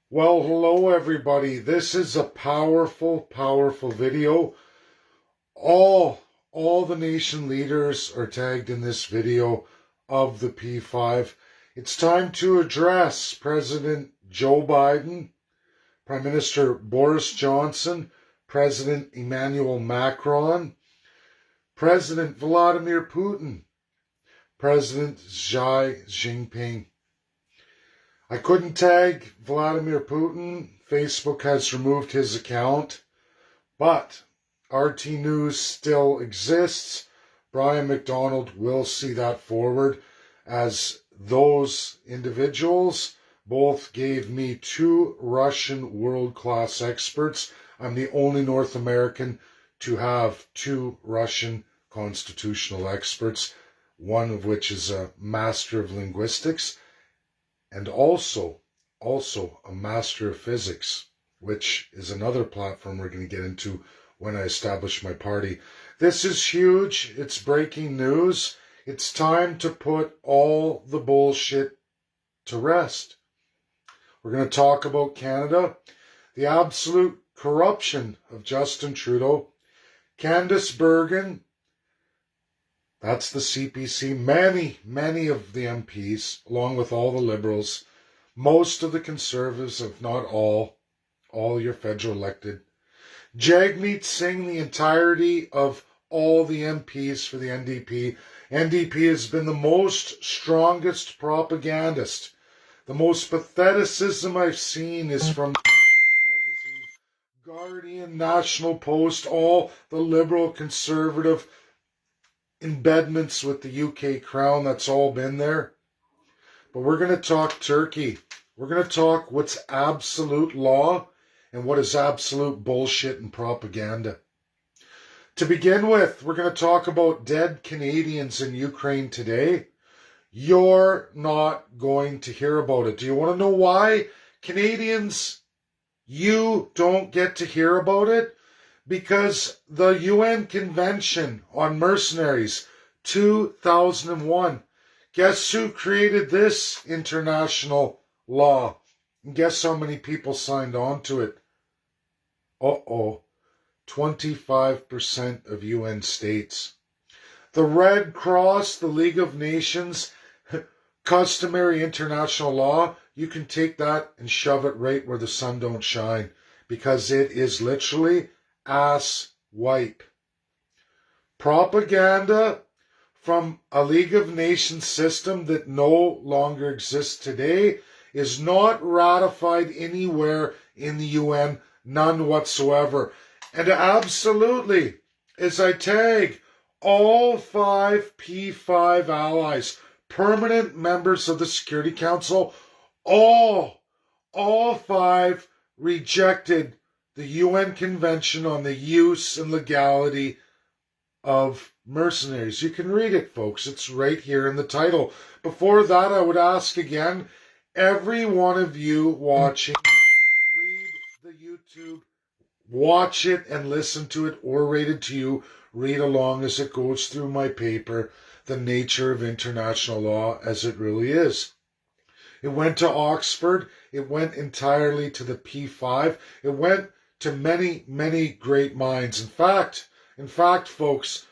Well, hello everybody. This is a powerful video. All the nation leaders are tagged in this video of the P5. It's time to address President Joe Biden, Prime Minister Boris Johnson, President Emmanuel Macron, President Vladimir Putin, President Xi Jinping. I couldn't tag Vladimir Putin. Facebook has removed his account, but RT News still exists. Brian McDonald will see that forward, as those individuals both gave me two Russian world-class experts. I'm the only North American to have two Russian constitutional experts, one of which is a master of linguistics, and also a master of physics, which is another platform we're going to get into when I establish my party. This is huge. It's breaking news. It's time to put all the bullshit to rest. We're going to talk about Canada, the absolute corruption of Justin Trudeau, Candice Bergen, that's the CPC, many of the MPs, along with all the Liberals, most of the Conservatives, if not all your federal elected. Jagmeet Singh, the entirety of all the MPs for the NDP. NDP has been the strongest propagandist. The most patheticism I've seen is from Magazine, Guardian, National Post, all the Liberal, Conservative embedments with the UK Crown. That's all been there. But we're going to talk Turkey. We're going to talk what's absolute law and what is absolute bullshit and propaganda. To begin with, we're going to talk about dead Canadians in Ukraine today. You're not going to hear about it. Do you want to know why? Canadians, you don't get to hear about it? Because the UN Convention on Mercenaries, 2001, guess who created this international law? And guess how many people signed on to it? 25% of UN states. The Red Cross, the League of Nations, customary international law, you can take that and shove it right where the sun don't shine, because it is literally ass wipe. Propaganda from a League of Nations system that no longer exists today is not ratified anywhere in the UN, none whatsoever. And absolutely, as I tag all 5 P5 allies, permanent members of the Security Council, all 5 rejected the UN Convention on the Use and Legality of Mercenaries. You can read it, folks. It's right here in the title. Before that, I would ask again, every one of you watching, read the YouTube, watch it and listen to it, orated to you, read along as it goes through my paper, The Nature of International Law as it really is. It went to Oxford. It went entirely to the P5. It went to many great minds. In fact, folks,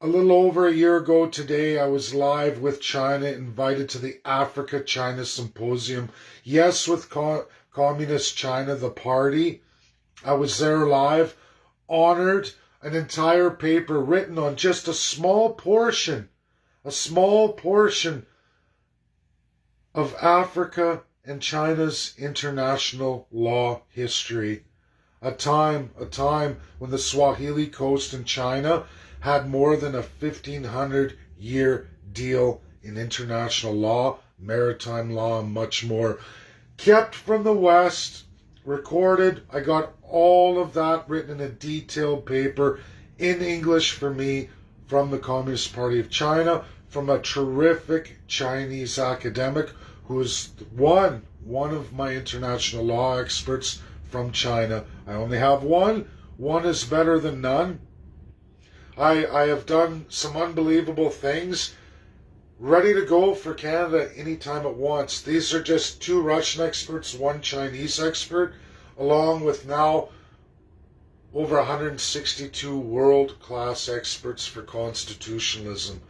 a little over a year ago today, I was live with China, invited to the Africa-China Symposium. Yes, with Communist China, the party. I was there live, honored, an entire paper written on just a small portion of Africa and China's international law history. A time when the Swahili coast in China had more than a 1,500-year deal in international law, maritime law, and much more. Kept from the West, recorded. I got all of that written in a detailed paper in English for me from the Communist Party of China, from a terrific Chinese academic who is one of my international law experts from China. I only have one. One is better than none. I have done some unbelievable things. ready to go for Canada anytime it wants. These are just 2 Russian experts, 1 Chinese expert, along with now over 162 world-class experts for constitutionalism.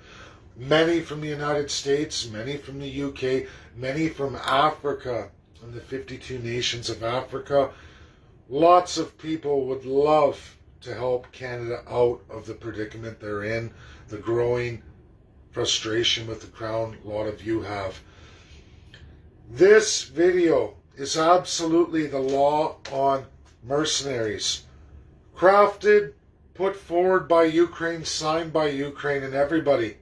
Many from the United States, many from the UK, many from Africa and the 52 nations of Africa. Lots of people would love to help Canada out of the predicament they're in, the growing frustration with the Crown a lot of you have. This video is absolutely the law on mercenaries. Crafted, put forward by Ukraine, signed by Ukraine and everybody.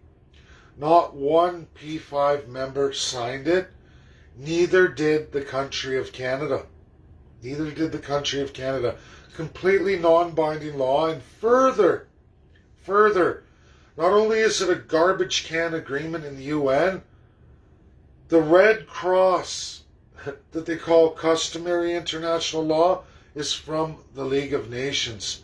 Not one P5 member signed it. Neither did the country of Canada. Neither did the country of Canada. Completely non-binding law. And further, not only is it a garbage can agreement in the UN, the Red Cross that they call customary international law is from the League of Nations.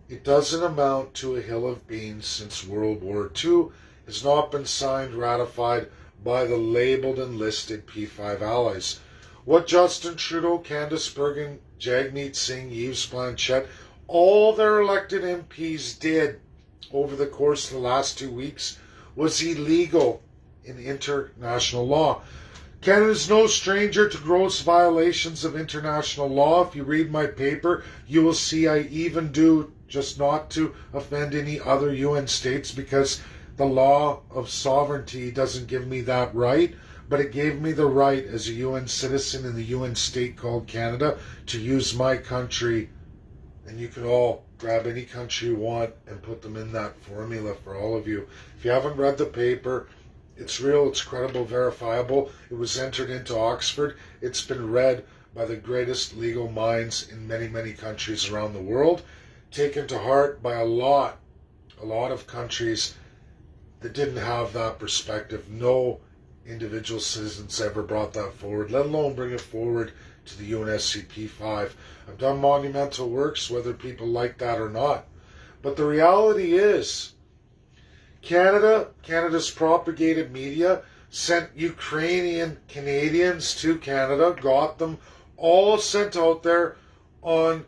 It doesn't amount to a hill of beans since World War II. Has not been signed, ratified by the labeled and listed P5 allies. What Justin Trudeau, Candace Bergen, Jagmeet Singh, Yves Blanchet, all their elected MPs did over the course of the last 2 weeks was illegal in international law. Canada is no stranger to gross violations of international law. If you read my paper, you will see I even do just not to offend any other UN states, because the law of sovereignty doesn't give me that right, but it gave me the right as a UN citizen in the UN state called Canada to use my country. And you can all grab any country you want and put them in that formula for all of you. If you haven't read the paper, it's real, it's credible, verifiable. It was entered into Oxford. It's been read by the greatest legal minds in many, many countries around the world, taken to heart by a lot of countries that didn't have that perspective. No individual citizens ever brought that forward, let alone bring it forward to the UNSCP5. I've done monumental works, whether people like that or not. But the reality is, Canada's propagated media sent Ukrainian Canadians to Canada, got them all sent out there on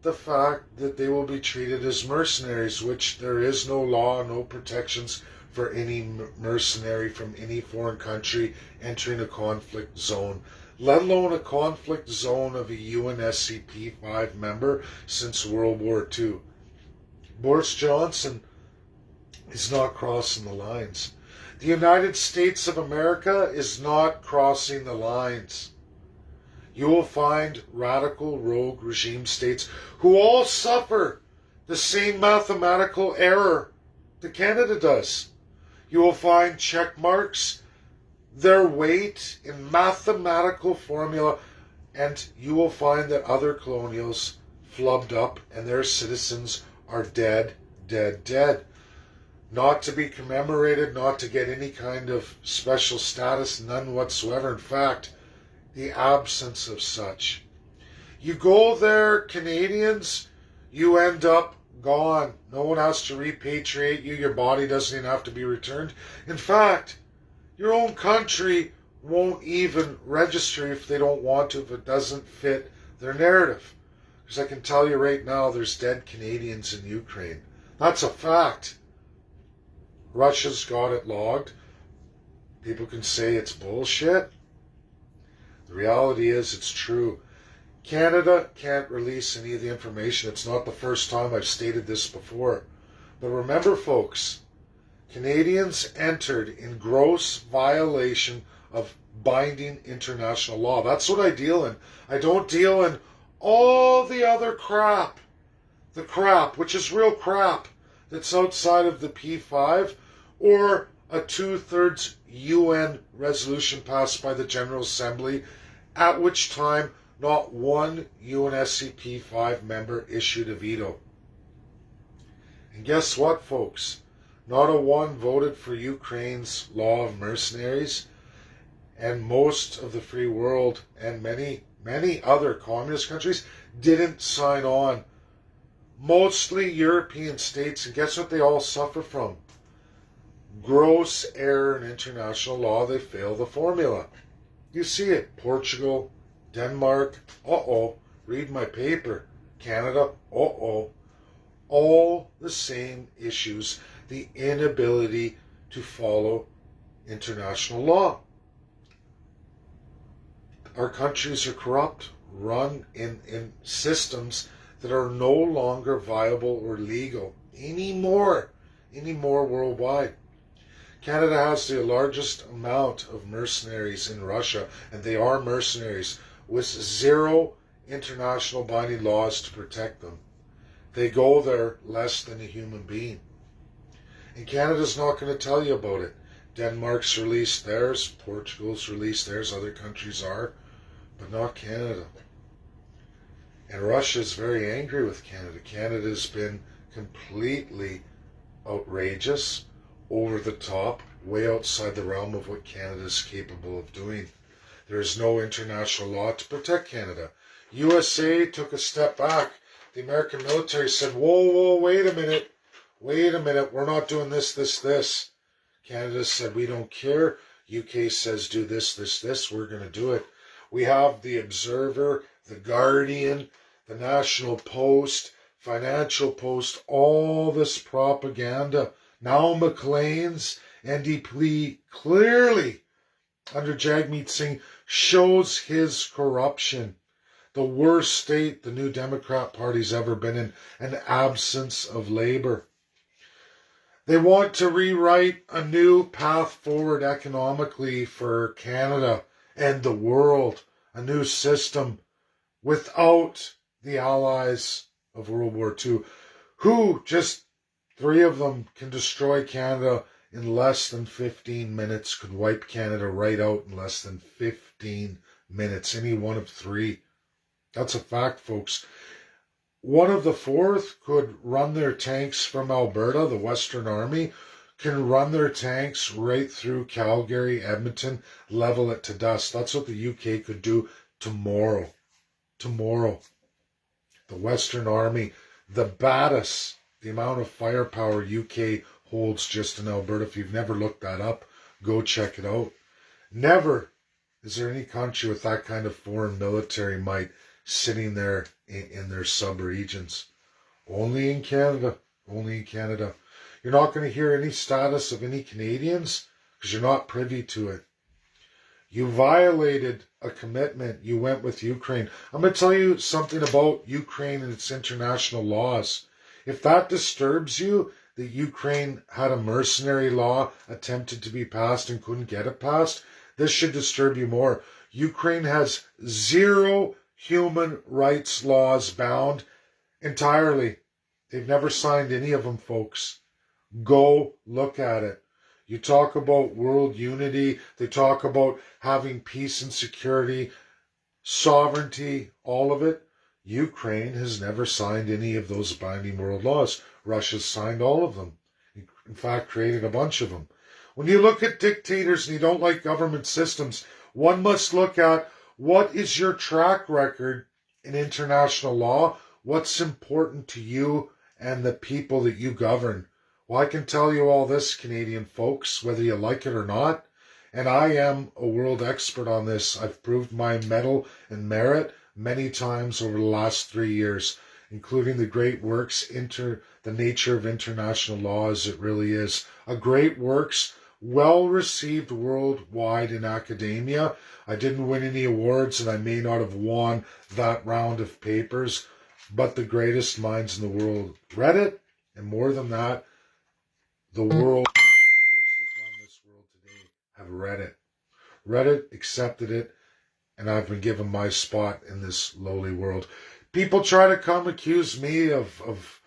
the fact that they will be treated as mercenaries, which there is no law, no protections for any mercenary from any foreign country entering a conflict zone, let alone a conflict zone of a UNSCP5 member since World War II. Boris Johnson is not crossing the lines. The United States of America is not crossing the lines. You will find radical rogue regime states who all suffer the same mathematical error that Canada does. You will find check marks, their weight in mathematical formula, and you will find that other colonials flubbed up and their citizens are dead. Not to be commemorated, not to get any kind of special status, none whatsoever. In fact, the absence of such. You go there, Canadians, you end up gone. No one has to repatriate you. Your body doesn't even have to be returned. In fact, your own country won't even register if they don't want to, if it doesn't fit their narrative. Because I can tell you right now, there's dead Canadians in Ukraine. That's a fact. Russia's got it logged. People can say it's bullshit. The reality is it's true. Canada can't release any of the information. It's not the first time I've stated this before. But remember, folks, Canadians entered in gross violation of binding international law. That's what I deal in. I don't deal in all the other crap. The crap, which is real crap, that's outside of the P5, or a 2/3 UN resolution passed by the General Assembly, at which time not one UNSCP5 member issued a veto. And guess what, folks? Not a one voted for Ukraine's law of mercenaries, and most of the free world and many, many other communist countries didn't sign on. Mostly European states, and guess what they all suffer from? gross error in international law, they fail the formula. You see it. Portugal, Denmark, read my paper. Canada, all the same issues. The inability to follow international law. Our countries are corrupt, run in systems that are no longer viable or legal anymore worldwide. Canada has the largest amount of mercenaries in Russia, and they are mercenaries with zero international binding laws to protect them. They go there less than a human being. And Canada's not going to tell you about it. Denmark's released theirs, Portugal's released theirs, other countries are, but not Canada. And Russia's very angry with Canada. Canada's been completely outrageous, over the top, way outside the realm of what Canada is capable of doing. There is no international law to protect Canada. USA took a step back. The American military said, whoa, wait a minute, we're not doing this. Canada said, we don't care. UK says, do this, we're going to do it. We have the Observer, the Guardian, the National Post, Financial Post, all this propaganda. Now Maclean's NDP clearly, under Jagmeet Singh, shows his corruption. The worst state the New Democrat Party's ever been in, an absence of labor. They want to rewrite a new path forward economically for Canada and the world, a new system without the allies of World War II, who just 3 of them can destroy Canada in less than 15 minutes, could wipe Canada right out in less than 15 minutes. Any one of 3. That's a fact, folks. One of the 4th could run their tanks from Alberta, the Western Army, can run their tanks right through Calgary, Edmonton, level it to dust. That's what the UK could do tomorrow. The Western Army, the baddest, the amount of firepower UK holds just in Alberta. If you've never looked that up, go check it out. Never is there any country with that kind of foreign military might sitting there in their sub-regions. Only in Canada. You're not going to hear any status of any Canadians because you're not privy to it. You violated a commitment. You went with Ukraine. I'm going to tell you something about Ukraine and its international laws. If that disturbs you, that Ukraine had a mercenary law attempted to be passed and couldn't get it passed, this should disturb you more. Ukraine has 0 human rights laws bound entirely. They've never signed any of them, folks. Go look at it. You talk about world unity. They talk about having peace and security, sovereignty, all of it. Ukraine has never signed any of those binding world laws. Russia's signed all of them. In fact, created a bunch of them. When you look at dictators and you don't like government systems, one must look at what is your track record in international law? What's important to you and the people that you govern? Well, I can tell you all this, Canadian folks, whether you like it or not. And I am a world expert on this. I've proved my mettle and merit many times over the last 3 years, including the great works, The Nature of International Law as it really is. A great works, well received worldwide in academia. I didn't win any awards and I may not have won that round of papers, but the greatest minds in the world read it, and more than that, the world powers that run this world today have read it, accepted it, and I've been given my spot in this lowly world. People try to come accuse me of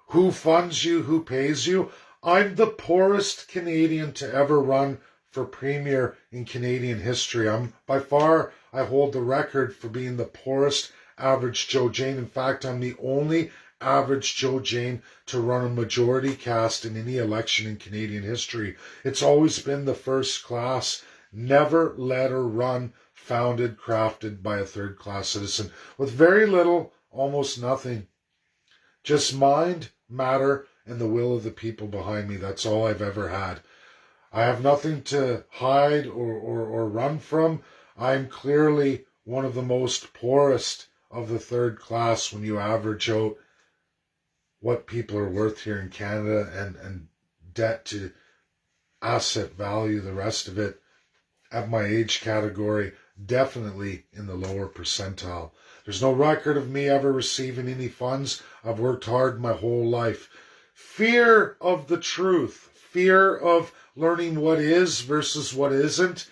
who funds you, who pays you. I'm the poorest Canadian to ever run for Premier in Canadian history. By far, I hold the record for being the poorest average Joe Jane. In fact, I'm the only average Joe Jane to run a majority cast in any election in Canadian history. It's always been the first class, never led or run, founded, crafted by a third-class citizen with very little, almost nothing. Just mind, matter, and the will of the people behind me. That's all I've ever had. I have nothing to hide or run from. I'm clearly one of the most poorest of the third class when you average out what people are worth here in Canada and debt to asset value, the rest of it, at my age category, definitely in the lower percentile. There's no record of me ever receiving any funds. I've worked hard my whole life. Fear of the truth, fear of learning what is versus what isn't,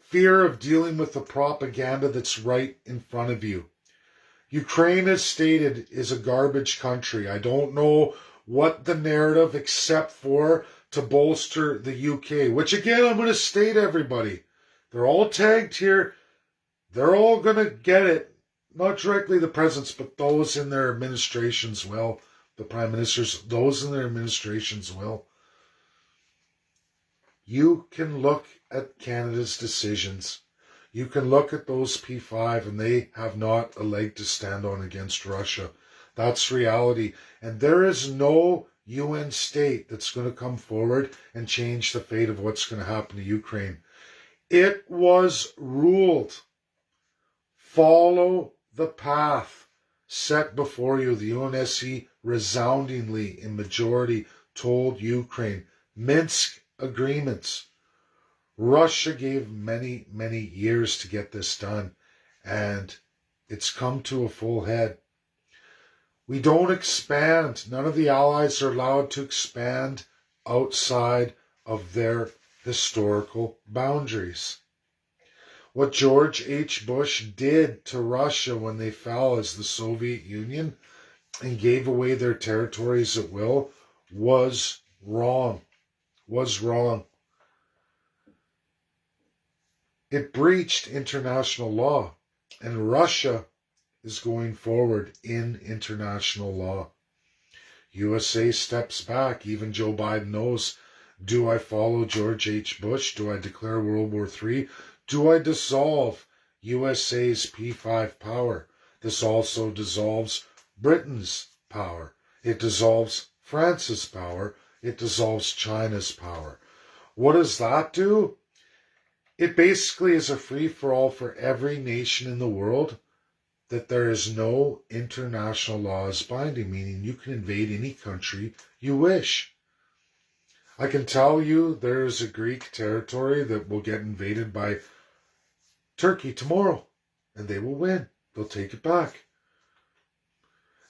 fear of dealing with the propaganda that's right in front of you. Ukraine, as stated, is a garbage country. I don't know what the narrative, except for to bolster the UK, which again, I'm going to state, everybody, they're all tagged here. They're all going to get it. Not directly the presidents, but those in their administrations will. The prime ministers, those in their administrations will. You can look at Canada's decisions. You can look at those P5 and they have not a leg to stand on against Russia. That's reality. And there is no UN state that's going to come forward and change the fate of what's going to happen to Ukraine. It was ruled. Follow the path set before you. The UNSC resoundingly, in majority, told Ukraine. Minsk agreements. Russia gave many, many years to get this done, and it's come to a full head. We don't expand. None of the allies are allowed to expand outside of their historical boundaries. What George H. Bush did to Russia when they fell as the Soviet Union and gave away their territories at will was wrong. Was wrong. It breached international law, and Russia is going forward in international law. USA steps back. Even Joe Biden knows, do I follow George H. Bush? Do I declare World War III? Do I dissolve USA's P5 power? This also dissolves Britain's power. It dissolves France's power. It dissolves China's power. What does that do? It basically is a free-for-all for every nation in the world, that there is no international laws binding, meaning you can invade any country you wish. I can tell you there is a Greek territory that will get invaded by Turkey tomorrow, and they will win. They'll take it back.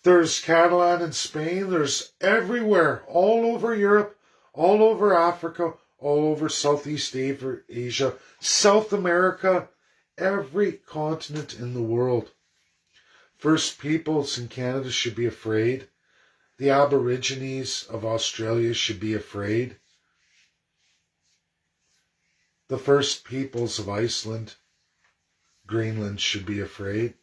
There's Catalan in Spain. There's everywhere, all over Europe, all over Africa, all over Southeast Asia, South America, every continent in the world. First Peoples in Canada should be afraid. The Aborigines of Australia should be afraid. The First Peoples of Iceland, Greenland should be afraid.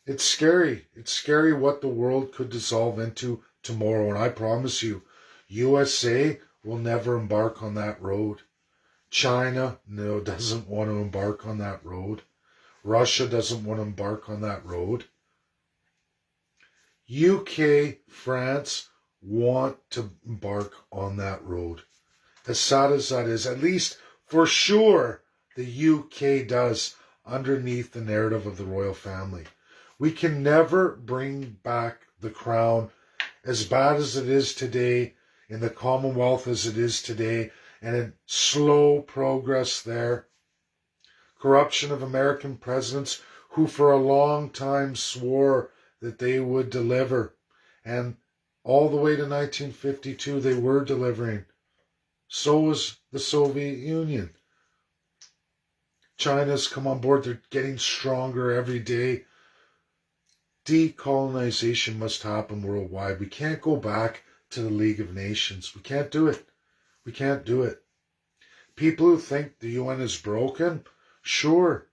It's scary. It's scary what the world could dissolve into tomorrow. And I promise you, USA will never embark on that road. China doesn't want to embark on that road. Russia doesn't want to embark on that road. UK, France want to embark on that road. As sad as that is, at least for sure the UK does, underneath the narrative of the royal family. We can never bring back the crown, as bad as it is today, in the Commonwealth as it is today, and in slow progress there. Corruption of American presidents who for a long time swore that they would deliver. And all the way to 1952, they were delivering. So was the Soviet Union. China's come on board. They're getting stronger every day. Decolonization must happen worldwide. We can't go back to the League of Nations. We can't do it. We can't do it. People who think the UN is broken, sure.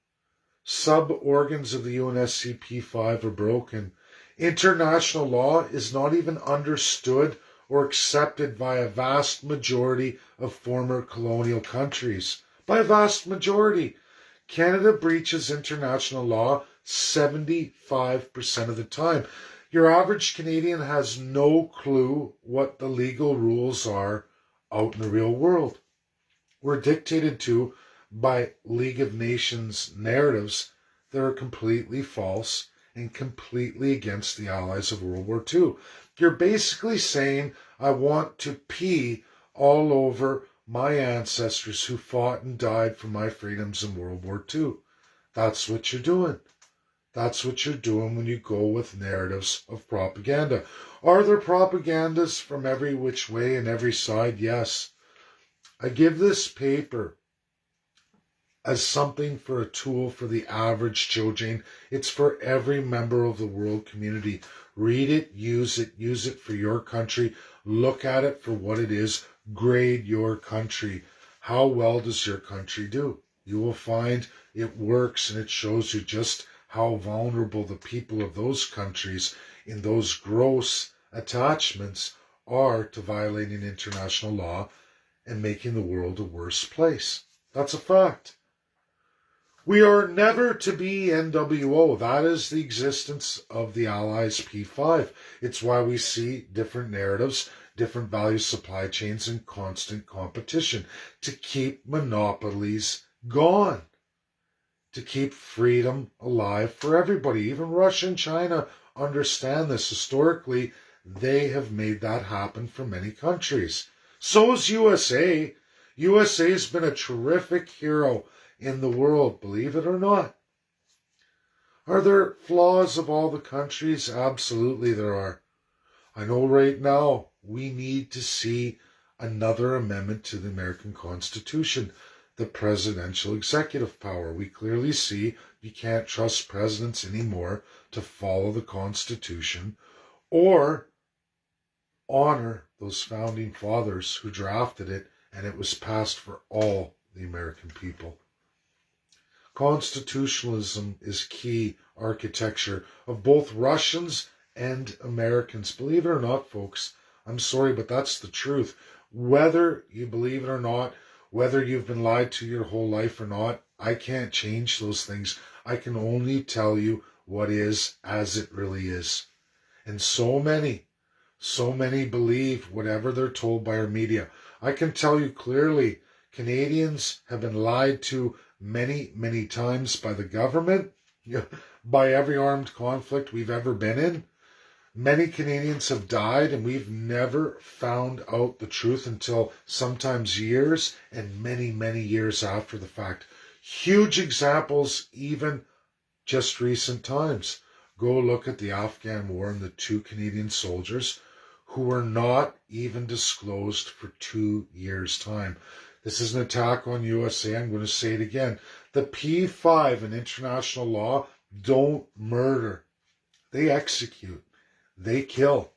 Sub-organs of the UNSCP5 are broken. International law is not even understood or accepted by a vast majority of former colonial countries. By a vast majority. Canada breaches international law 75% of the time. Your average Canadian has no clue what the legal rules are out in the real world. We're dictated to by League of Nations narratives that are completely false and completely against the Allies of World War II. You're basically saying, I want to pee all over my ancestors who fought and died for my freedoms in World War II. That's what you're doing. That's what you're doing when you go with narratives of propaganda. Are there propagandas from every which way and every side? Yes. I give this paper as something for a tool for the average Joe Jane. It's for every member of the world community. Read it, use it for your country. Look at it for what it is. Grade your country. How well does your country do? You will find it works, and it shows you just how vulnerable the people of those countries in those gross attachments are to violating international law and making the world a worse place. That's a fact. We are never to be NWO. That is the existence of the Allies P5. It's why we see different narratives, different value supply chains, and constant competition to keep monopolies gone, to keep freedom alive for everybody. Even Russia and China understand this. Historically, they have made that happen for many countries. So is USA. USA has been a terrific hero in the world, believe it or not. Are there flaws of all the countries? Absolutely there are. I know right now we need to see another amendment to the American Constitution, the presidential executive power. We clearly see you can't trust presidents anymore to follow the Constitution or honor those founding fathers who drafted it, and it was passed for all the American people. Constitutionalism is key architecture of both Russians and Americans. Believe it or not, folks, I'm sorry, but that's the truth. Whether you believe it or not, whether you've been lied to your whole life or not, I can't change those things. I can only tell you what is as it really is. And so many believe whatever they're told by our media. I can tell you clearly, Canadians have been lied to many times by the government, by every armed conflict we've ever been in. Many Canadians have died, and we've never found out the truth until sometimes years and many years after the fact. Huge examples, even just recent times. Go look at the Afghan war and the 2 Canadian soldiers who were not even disclosed for 2 years' time. This is an attack on USA. I'm going to say it again. The P5 in international law don't murder. They execute. They kill.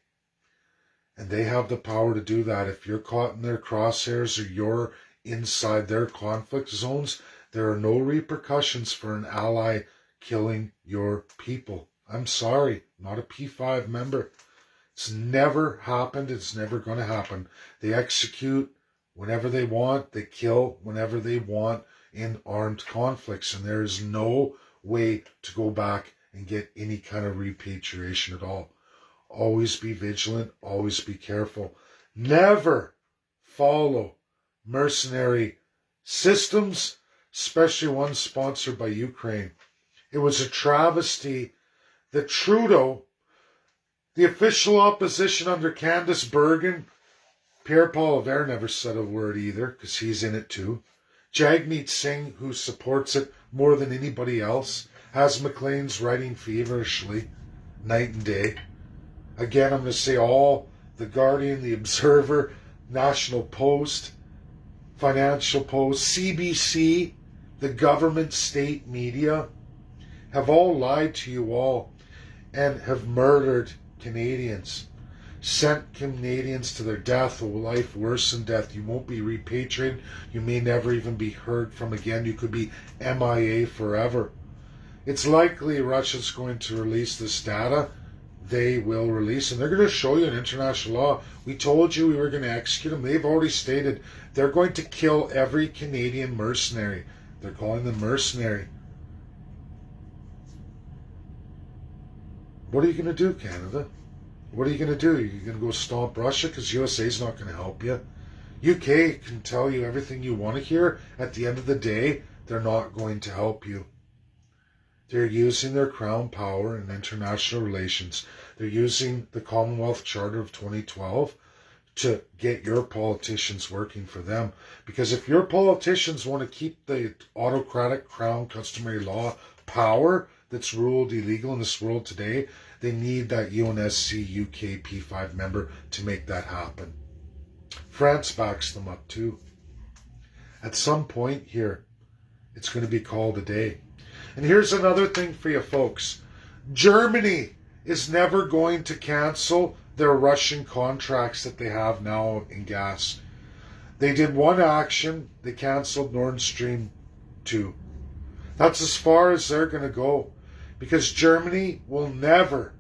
And they have the power to do that. If you're caught in their crosshairs or you're inside their conflict zones, there are no repercussions for an ally killing your people. I'm sorry, not a P5 member. It's never happened. It's never going to happen. They execute whenever they want. They kill whenever they want in armed conflicts. And there is no way to go back and get any kind of repatriation at all. Always be vigilant. Always be careful. Never follow mercenary systems, especially ones sponsored by Ukraine. It was a travesty that Trudeau, the official opposition under Candice Bergen, Pierre Poilievre never said a word either, because he's in it too. Jagmeet Singh, who supports it more than anybody else, has Maclean's writing feverishly, night and day. Again, I'm going to say all, The Guardian, The Observer, National Post, Financial Post, CBC, the government state media, have all lied to you all and have murdered Canadians, sent Canadians to their death, or life worse than death. You won't be repatriated. You may never even be heard from again. You could be MIA forever. It's likely Russia's going to release this data. They will release, and they're going to show you in international law. We told you we were going to execute them. They've already stated they're going to kill every Canadian mercenary. They're calling them mercenary. What are you going to do, Canada? What are you going to do? Are you going to go stomp Russia because USA's not going to help you? UK can tell you everything you want to hear. At the end of the day, they're not going to help you. They're using their crown power in international relations. They're using the Commonwealth Charter of 2012 to get your politicians working for them. Because if your politicians want to keep the autocratic crown customary law power that's ruled illegal in this world today, they need that UNSC UK P5 member to make that happen. France backs them up too. At some point here, it's going to be called a day. And here's another thing for you folks. Germany is never going to cancel their Russian contracts that they have now in gas. They did one action. They canceled Nord Stream 2. That's as far as they're going to go. Because Germany will never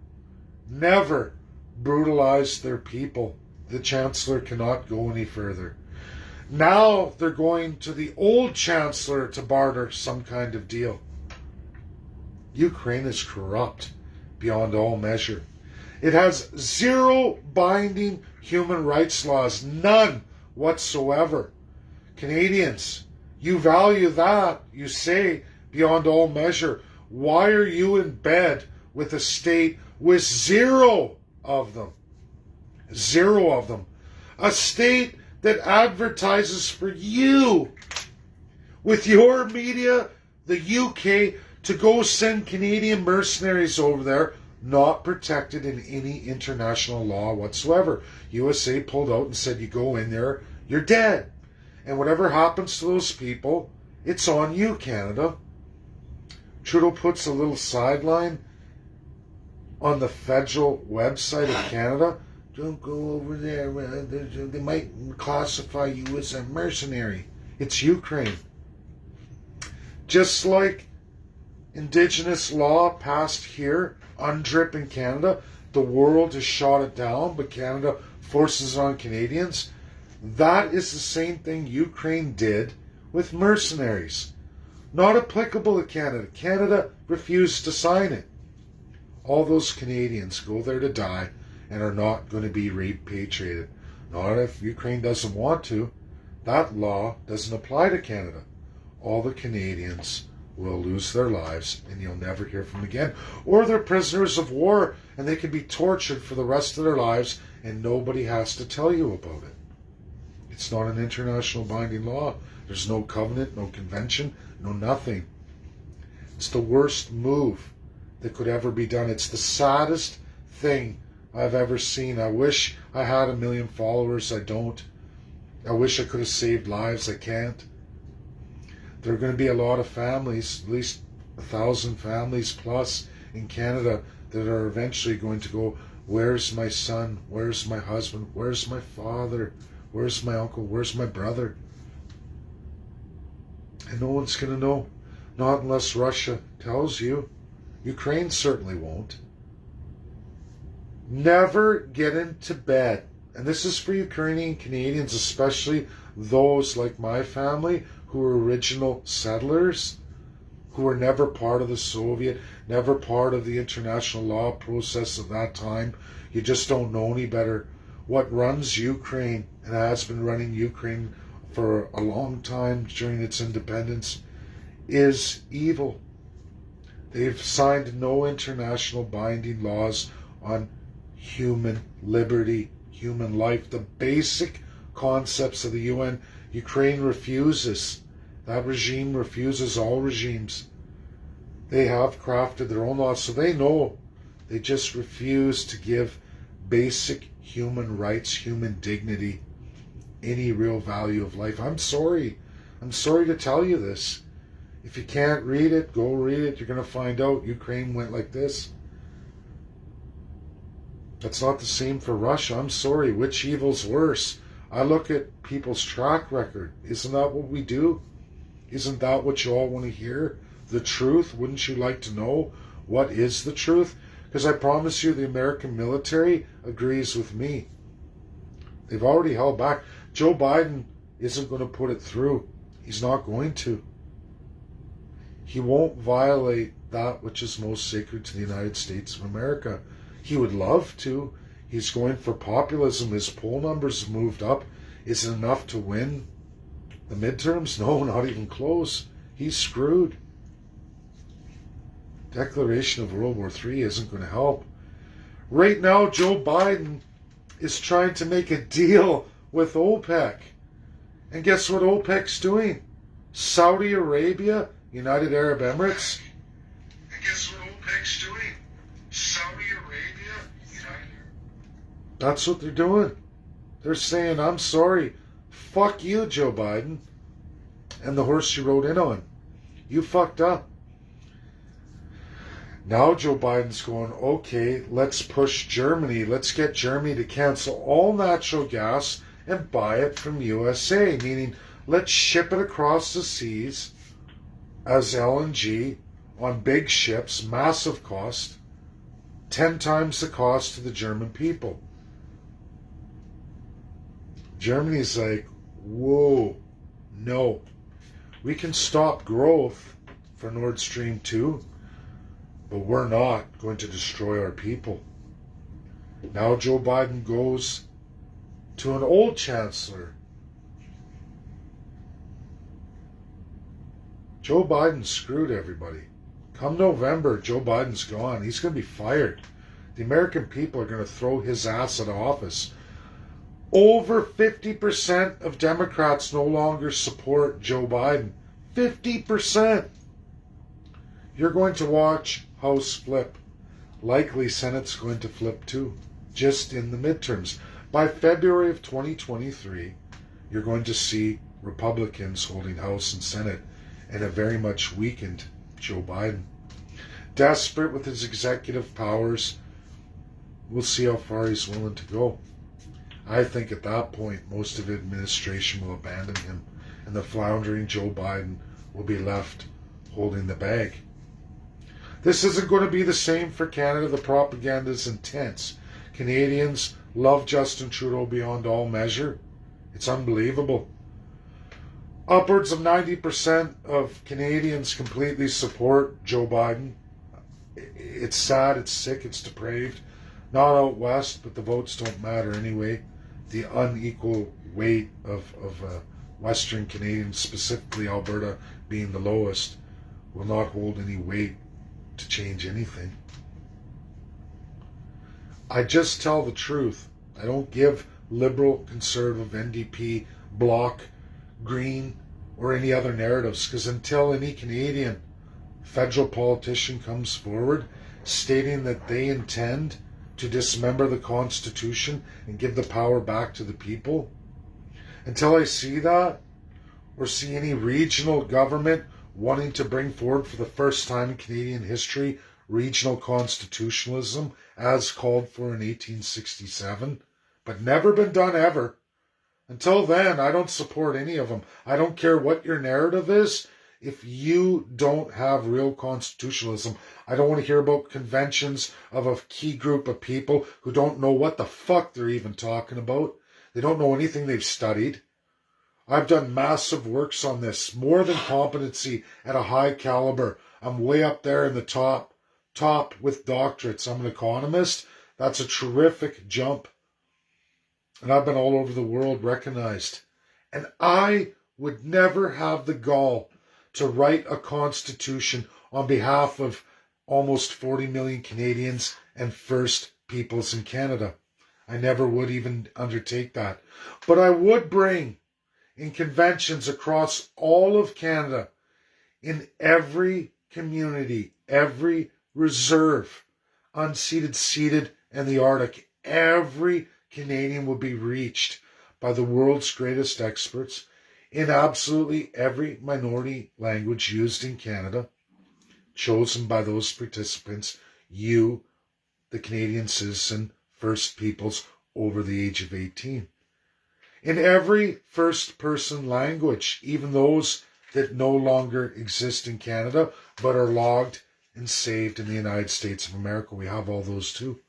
brutalize their people. The Chancellor cannot go any further. Now they're going to the old Chancellor to barter some kind of deal. Ukraine is corrupt beyond all measure. It has zero binding human rights laws, none whatsoever. Canadians, you value that, you say, beyond all measure. Why are you in bed with a state with zero of them? Zero of them. A state that advertises for you with your media, the UK, to go send Canadian mercenaries over there, not protected in any international law whatsoever. USA pulled out and said, you go in there, you're dead. And whatever happens to those people, it's on you, Canada. Trudeau puts a little sideline on the federal website of Canada. Don't go over there. They might classify you as a mercenary. It's Ukraine. Just like Indigenous law passed here, UNDRIP in Canada, the world has shot it down, but Canada forces on Canadians. That is the same thing Ukraine did with mercenaries. Not applicable to Canada. Canada refused to sign it. All those Canadians go there to die and are not going to be repatriated. Not if Ukraine doesn't want to. That law doesn't apply to Canada. All the Canadians will lose their lives and you'll never hear from them again. Or they're prisoners of war and they can be tortured for the rest of their lives and nobody has to tell you about it. It's not an international binding law. There's no covenant, no convention, no nothing. It's the worst move that could ever be done. It's the saddest thing I've ever seen. I wish I had 1 million followers. I don't. I wish I could have saved lives. I can't. There are going to be a lot of families, at least 1,000 families plus in Canada, that are eventually going to go, where's my son? Where's my husband? Where's my father? Where's my uncle? Where's my brother? And no one's going to know. Not unless Russia tells you. Ukraine certainly won't. Never get into bed. And this is for Ukrainian Canadians, especially those like my family who were original settlers, who were never part of the Soviet, never part of the international law process of that time. You just don't know any better. What runs Ukraine, and has been running Ukraine for a long time during its independence, is evil. They've signed no international binding laws on human liberty, human life, the basic concepts of the UN. Ukraine refuses. That regime refuses all regimes. They have crafted their own laws, so they know. They just refuse to give basic human rights, human dignity, any real value of life. I'm sorry. I'm sorry to tell you this. If you can't read it, go read it. You're going to find out Ukraine went like this. That's not the same for Russia. I'm sorry. Which evil's worse? I look at people's track record. Isn't that what we do? Isn't that what you all want to hear? The truth? Wouldn't you like to know what is the truth? Because I promise you the American military agrees with me. They've already held back. Joe Biden isn't going to put it through. He's not going to. He won't violate that which is most sacred to the United States of America. He would love to. He's going for populism. His poll numbers have moved up. Is it enough to win the midterms? No, not even close. He's screwed. Declaration of World War III isn't going to help. Right now, Joe Biden is trying to make a deal with OPEC. And guess what OPEC's doing? Saudi Arabia, United Arab Emirates. And guess what OPEC's doing? Saudi Arabia, That's what they're doing. They're saying, I'm sorry. Fuck you, Joe Biden. And the horse you rode in on. You fucked up. Now Joe Biden's going, okay, let's push Germany. Let's get Germany to cancel all natural gas and buy it from USA. Meaning, let's ship it across the seas as LNG on big ships, massive cost, 10 times the cost to the German people. Germany's like, whoa, no. We can stop growth for Nord Stream 2, but we're not going to destroy our people. Now Joe Biden goes to an old chancellor. Joe Biden screwed everybody. Come November, Joe Biden's gone. He's going to be fired. The American people are going to throw his ass out of office. Over 50% of Democrats no longer support Joe Biden. 50%. You're going to watch House flip. Likely Senate's going to flip too, just in the midterms. By February of 2023, you're going to see Republicans holding House and Senate and a very much weakened Joe Biden. Desperate with his executive powers, we'll see how far he's willing to go. I think at that point, most of the administration will abandon him, and the floundering Joe Biden will be left holding the bag. This isn't going to be the same for Canada. The propaganda is intense. Canadians love Justin Trudeau beyond all measure. It's unbelievable. Upwards of 90% of Canadians completely support Joe Biden. It's sad, it's sick, it's depraved. Not out west, but the votes don't matter anyway. The unequal weight of Western Canadians, specifically Alberta being the lowest, will not hold any weight to change anything. I just tell the truth. I don't give Liberal, Conservative, NDP, Bloc, Green, or any other narratives, because until any Canadian federal politician comes forward stating that they intend to dismember the Constitution and give the power back to the people, until I see that, or see any regional government wanting to bring forward for the first time in Canadian history regional constitutionalism as called for in 1867, but never been done ever. Until then, I don't support any of them. I don't care what your narrative is. If you don't have real constitutionalism, I don't want to hear about conventions of a key group of people who don't know what the fuck they're even talking about. They don't know anything they've studied. I've done massive works on this, more than competency at a high caliber. I'm way up there in the top with doctorates. I'm an economist. That's a terrific jump. And I've been all over the world recognized. And I would never have the gall to write a constitution on behalf of almost 40 million Canadians and First Peoples in Canada. I never would even undertake that. But I would bring in conventions across all of Canada, in every community, every reserve, unceded, ceded, and the Arctic, every Canadian will be reached by the world's greatest experts in absolutely every minority language used in Canada, chosen by those participants, you, the Canadian citizen, First Peoples over the age of 18. In every first-person language, even those that no longer exist in Canada, but are logged and saved in the United States of America. We have all those too.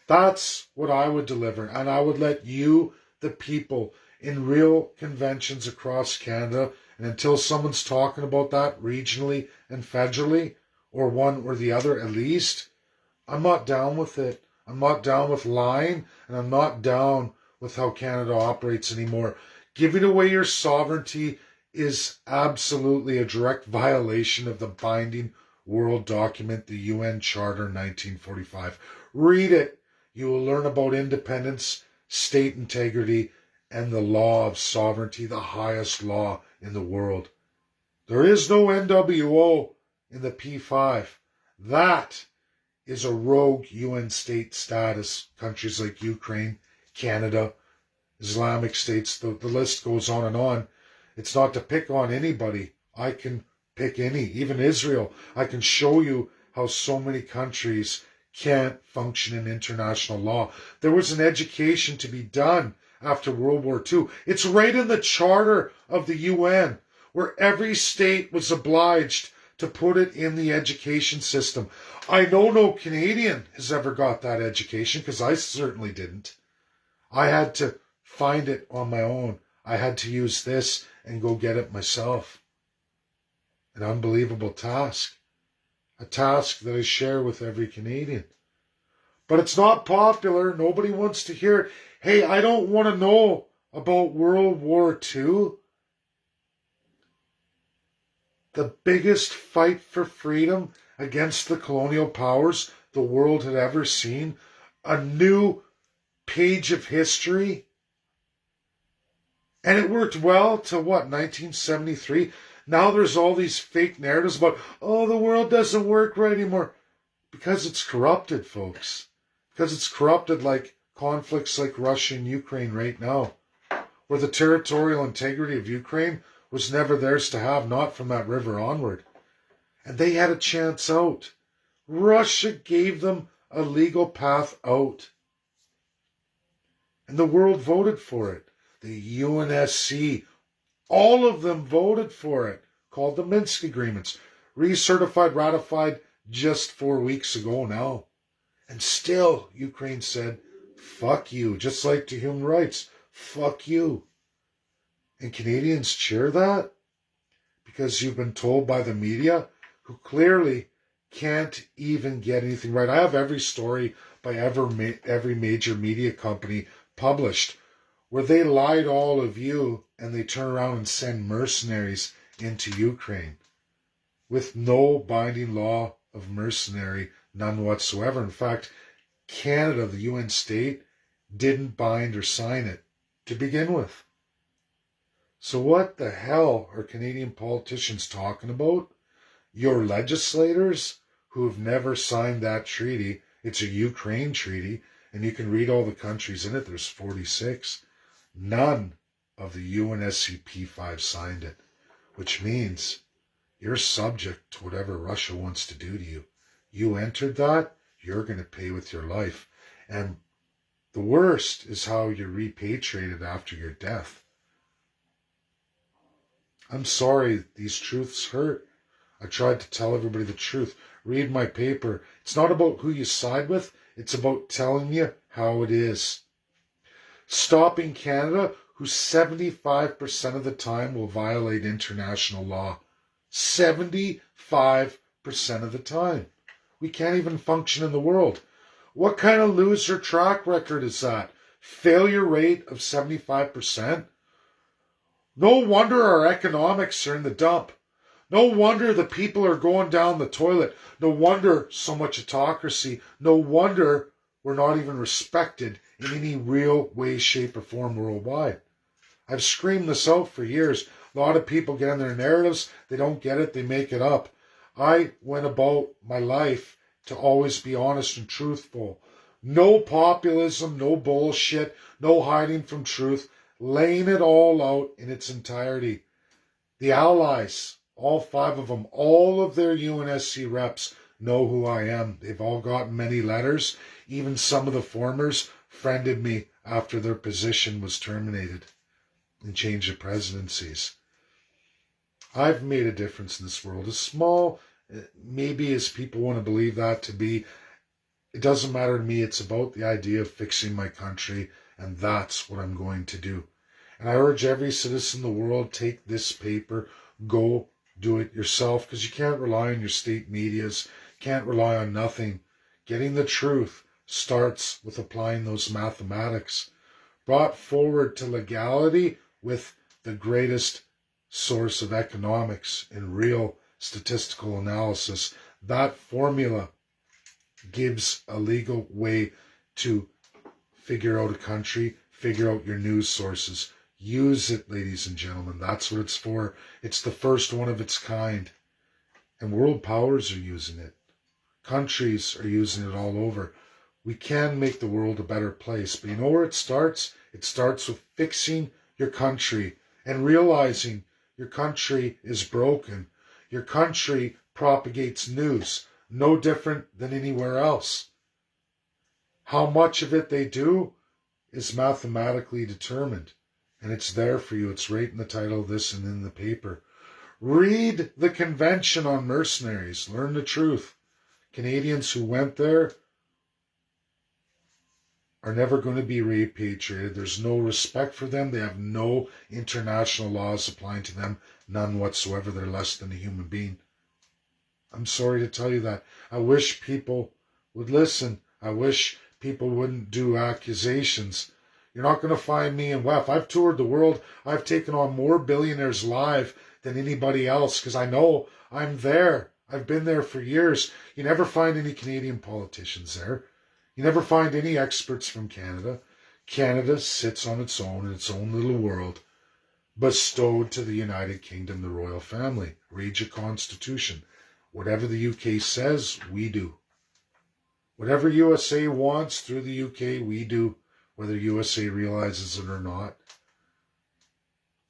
That's what I would deliver, and I would let you, the people, in real conventions across Canada, and until someone's talking about that regionally and federally, or one or the other at least. I'm not down with it. I'm not down with lying, and I'm not down with how Canada operates anymore. Giving away your sovereignty is absolutely a direct violation of the binding world document, the UN Charter 1945. Read it. You will learn about independence, state integrity, and the law of sovereignty, the highest law in the world. There is no NWO in the P5. That is a rogue UN state status. Countries like Ukraine, Canada, Islamic states, the list goes on and on. It's not to pick on anybody. I can pick any, even Israel. I can show you how so many countries can't function in international law. There was an education to be done after World War II. It's right in the charter of the UN, where every state was obliged to put it in the education system. I know no Canadian has ever got that education, because I certainly didn't. I had to find it on my own. I had to use this and go get it myself. An unbelievable task. A task that I share with every Canadian. But it's not popular. Nobody wants to hear it. Hey, I don't want to know about World War II. The biggest fight for freedom against the colonial powers the world had ever seen. A new page of history. And it worked well to 1973? Now there's all these fake narratives about, oh, the world doesn't work right anymore. Because it's corrupted, folks. Because it's corrupted like conflicts like Russia and Ukraine right now, where the territorial integrity of Ukraine was never theirs to have, not from that river onward. And they had a chance out. Russia gave them a legal path out. And the world voted for it. The UNSC, all of them voted for it, called the Minsk Agreements, recertified, ratified just 4 weeks ago now. And still, Ukraine said, fuck you, just like to human rights, fuck you. And Canadians cheer that because you've been told by the media, who clearly can't even get anything right. I have every story by every major media company published where they lie to all of you and they turn around and send mercenaries into Ukraine with no binding law of mercenary, none whatsoever. In fact, Canada, the UN state, didn't bind or sign it to begin with. So what the hell are Canadian politicians talking about? Your legislators who have never signed that treaty. It's a Ukraine treaty, and you can read all the countries in it. There's 46. None of the UNSC P5 signed it, which means you're subject to whatever Russia wants to do to you. You entered that, you're going to pay with your life. And the worst is how you're repatriated after your death. I'm sorry, these truths hurt. I tried to tell everybody the truth. Read my paper. It's not about who you side with. It's about telling you how it is. Stopping Canada, who 75% of the time will violate international law. 75% of the time. We can't even function in the world. What kind of loser track record is that? Failure rate of 75%? No wonder our economics are in the dump. No wonder the people are going down the toilet. No wonder so much autocracy. No wonder we're not even respected in any real way, shape, or form worldwide. I've screamed this out for years. A lot of people get in their narratives. They don't get it. They make it up. I went about my life to always be honest and truthful. No populism, no bullshit, no hiding from truth. Laying it all out in its entirety. The allies, all 5 of them, all of their UNSC reps know who I am. They've all gotten many letters. Even some of the formers friended me after their position was terminated and change of presidencies. I've made a difference in this world. As small, maybe as people want to believe that to be, it doesn't matter to me. It's about the idea of fixing my country, and that's what I'm going to do. And I urge every citizen in the world, take this paper, go do it yourself, because you can't rely on your state medias, can't rely on nothing. Getting the truth starts with applying those mathematics, brought forward to legality with the greatest source of economics in real statistical analysis. That formula gives a legal way to figure out a country, figure out your news sources. Use it, ladies and gentlemen. That's what it's for. It's the first one of its kind. And world powers are using it. Countries are using it all over. We can make the world a better place. But you know where it starts? It starts with fixing your country and realizing your country is broken. Your country propagates news, no different than anywhere else. How much of it they do is mathematically determined. And it's there for you. It's right in the title of this and in the paper. Read the Convention on Mercenaries. Learn the truth. Canadians who went there are never going to be repatriated. There's no respect for them. They have no international laws applying to them. None whatsoever. They're less than a human being. I'm sorry to tell you that. I wish people would listen. I wish people wouldn't do accusations. You're not going to find me in WEF. I've toured the world. I've taken on more billionaires live than anybody else because I know I'm there. I've been there for years. You never find any Canadian politicians there. You never find any experts from Canada. Canada sits on its own in its own little world, bestowed to the United Kingdom, the royal family. Read your constitution. Whatever the UK says, we do. Whatever USA wants through the UK, we do, whether USA realizes it or not.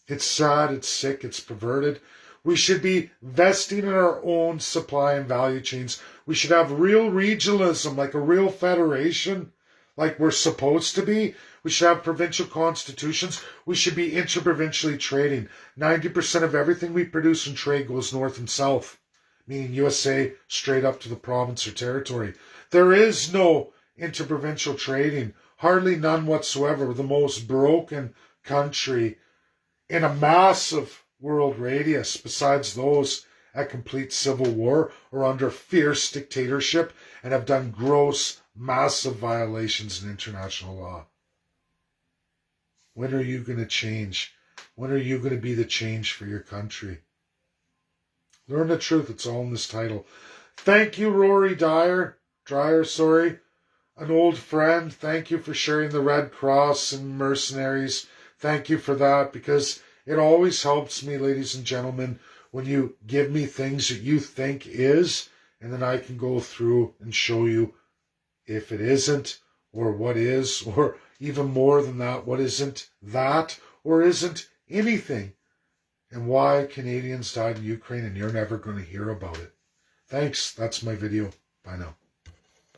It's sad, it's sick, it's perverted. We should be vesting in our own supply and value chains. We should have real regionalism, like a real federation, like we're supposed to be. We should have provincial constitutions. We should be interprovincially trading. 90% of everything we produce and trade goes north and south, meaning USA straight up to the province or territory. There is no interprovincial trading, hardly none whatsoever. We're the most broken country in a massive world radius, besides those at complete civil war or under fierce dictatorship and have done gross, massive violations in international law. When are you going to change? When are you going to be the change for your country? Learn the truth. It's all in this title. Thank you, Rory Dreyer, an old friend. Thank you for sharing the Red Cross and mercenaries. Thank you for that, because it always helps me, ladies and gentlemen, when you give me things that you think is, and then I can go through and show you if it isn't, or what is, or even more than that, what isn't that, or isn't anything, and why Canadians died in Ukraine, and you're never going to hear about it. Thanks. That's my video. Bye now.